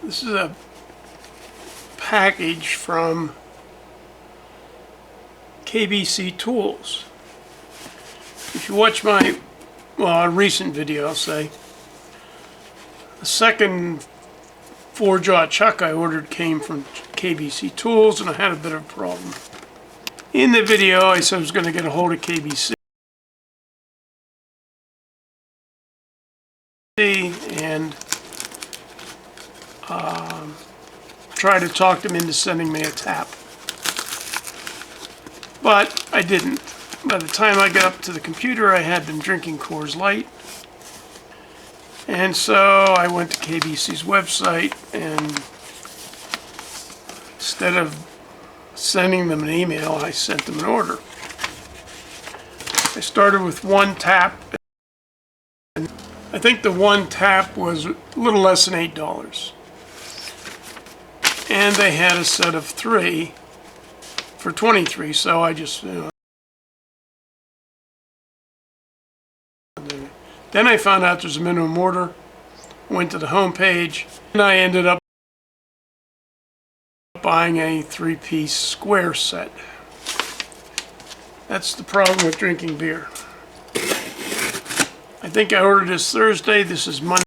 This is a package from KBC Tools. If you watch my, a recent video, I'll say, the second 4-jaw chuck I ordered came from KBC Tools, and I had a bit of a problem. In the video, I said I was going to get a hold of KBC and try to talk them into sending me a tap. But I didn't. By the time I got up to the computer, I had been drinking Coors Light. And so I went to KBC's website, and instead of sending them an email, I sent them an order. I started with one tap. And I think the one tap was a little less than $8. And they had a set of 3 for $23, so I just, Then I found out there's a minimum order, went to the home page, and I ended up buying a 3-piece square set. That's the problem with drinking beer. I think I ordered this Thursday. This is Monday.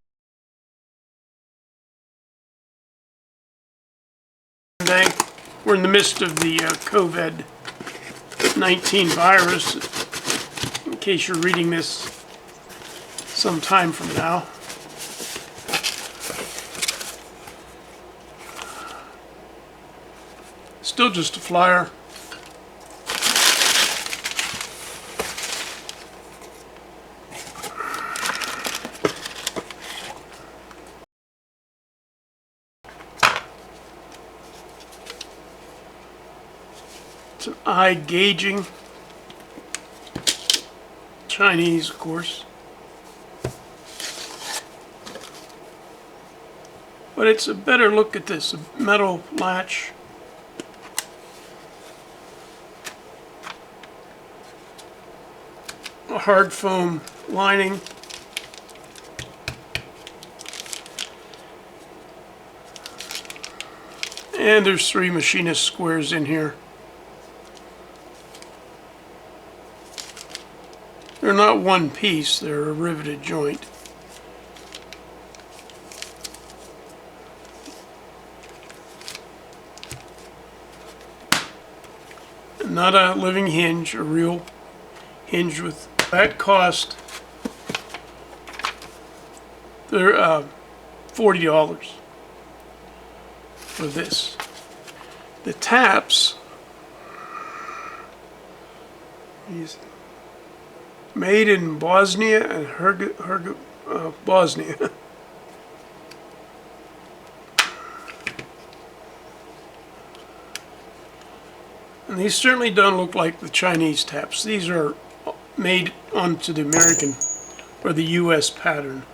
We're in the midst of the COVID-19 virus, in case you're reading this some time from now. Still just a flyer. It's an eye gauging. Chinese, of course. But it's a better look at this. A metal latch. A hard foam lining. And there's 3 machinist squares in here. They're not one piece, they're a riveted joint. Not a living hinge, a real hinge with that cost. They're $40 for this. The taps, these made in Bosnia and Bosnia. And these certainly don't look like the Chinese taps. These are made onto the American or the US pattern.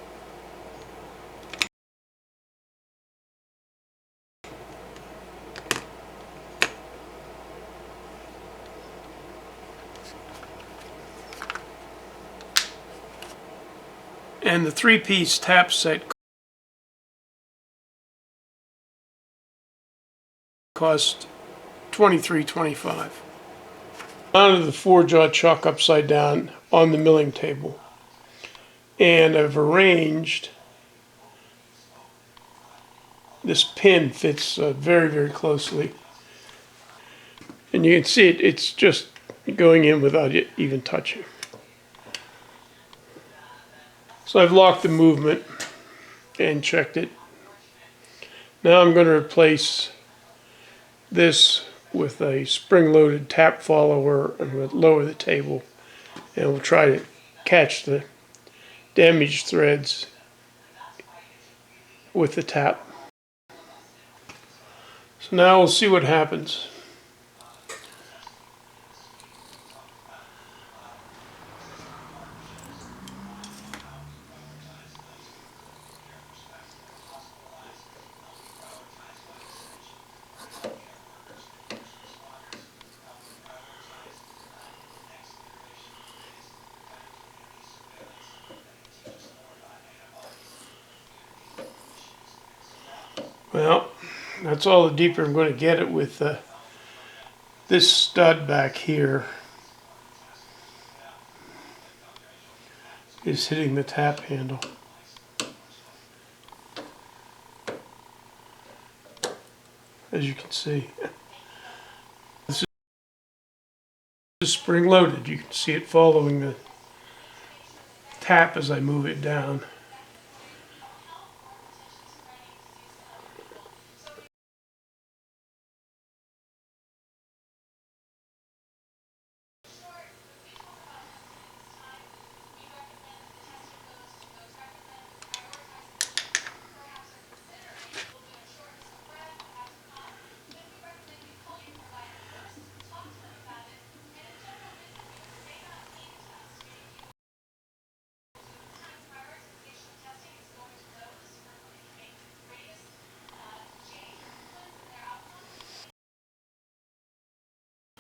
And the 3-piece tap set cost $23.25. Onto the 4-jaw chuck upside down on the milling table, and I've arranged this pin fits very, very closely, and you can see it's just going in without it even touching. So I've locked the movement and checked it. Now I'm going to replace this with a spring-loaded tap follower, and we'll lower the table, and we'll try to catch the damaged threads with the tap. So now we'll see what happens. Well, that's all the deeper I'm going to get it with this stud back here is hitting the tap handle. As you can see. This is spring loaded. You can see it following the tap as I move it down.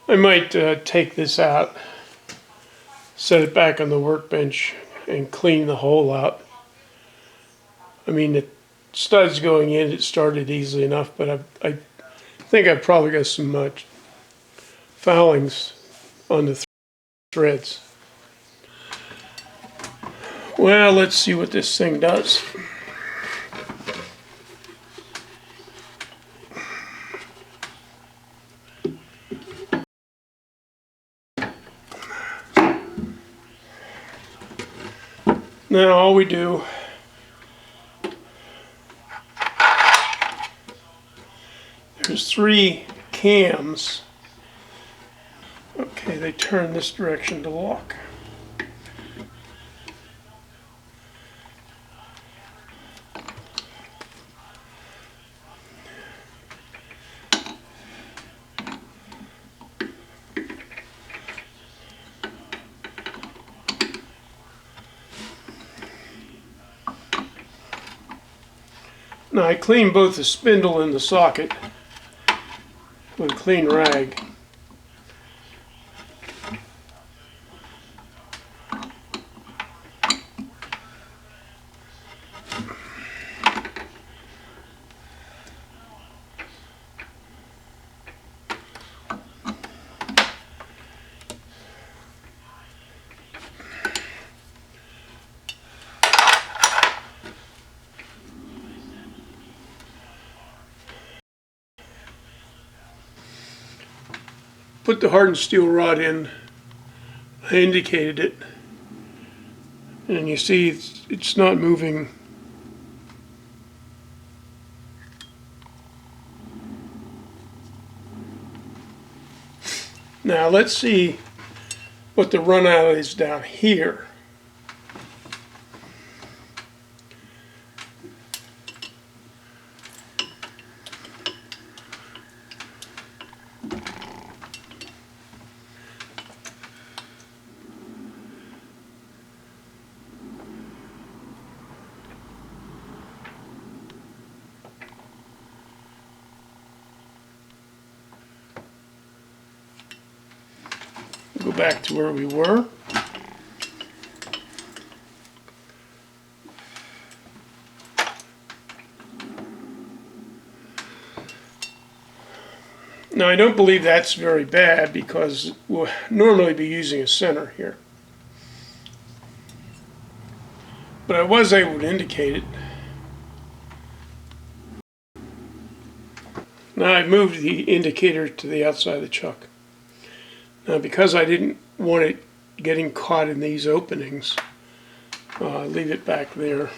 I might take this out, set it back on the workbench, and clean the hole out. I mean, the stud's going in, it started easily enough, but I think I've probably got some foulings on the threads. Well, let's see what this thing does. Now all we do there's 3 cams. Okay, they turn this direction to lock. Now I clean both the spindle and the socket with a clean rag. Put the hardened steel rod in. I indicated it, and you see it's not moving. Now let's see what the run out is down here. Go back to where we were. Now I don't believe that's very bad because we'll normally be using a center here. But I was able to indicate it. Now I've moved the indicator to the outside of the chuck. Now because I didn't want it getting caught in these openings, leave it back there.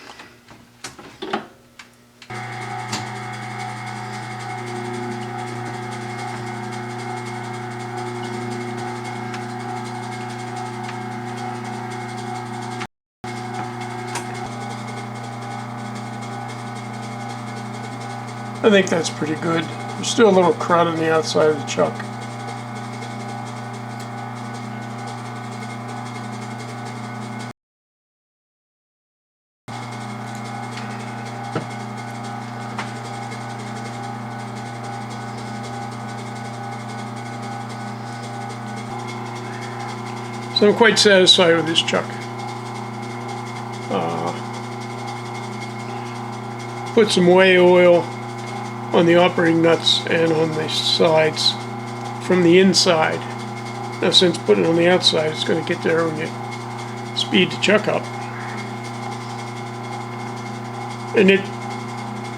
I think that's pretty good. There's still a little crud on the outside of the chuck. So I'm quite satisfied with this chuck. Put some whey oil on the operating nuts and on the sides from the inside. Now since putting it on the outside, it's going to get there when you speed the chuck up. And it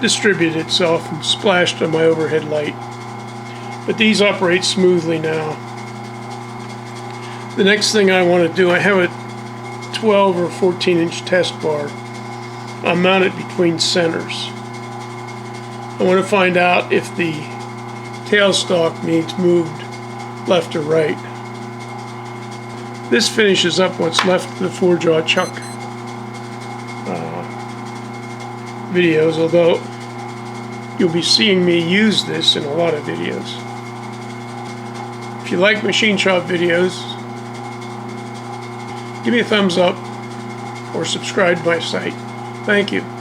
distributed itself and splashed on my overhead light. But these operate smoothly now. The next thing I want to do, I have a 12 or 14 inch test bar. I mount it between centers. I want to find out if the tailstock needs moved left or right. This finishes up what's left of the 4-jaw chuck videos, although you'll be seeing me use this in a lot of videos. If you like machine shop videos, give me a thumbs up or subscribe to my site. Thank you.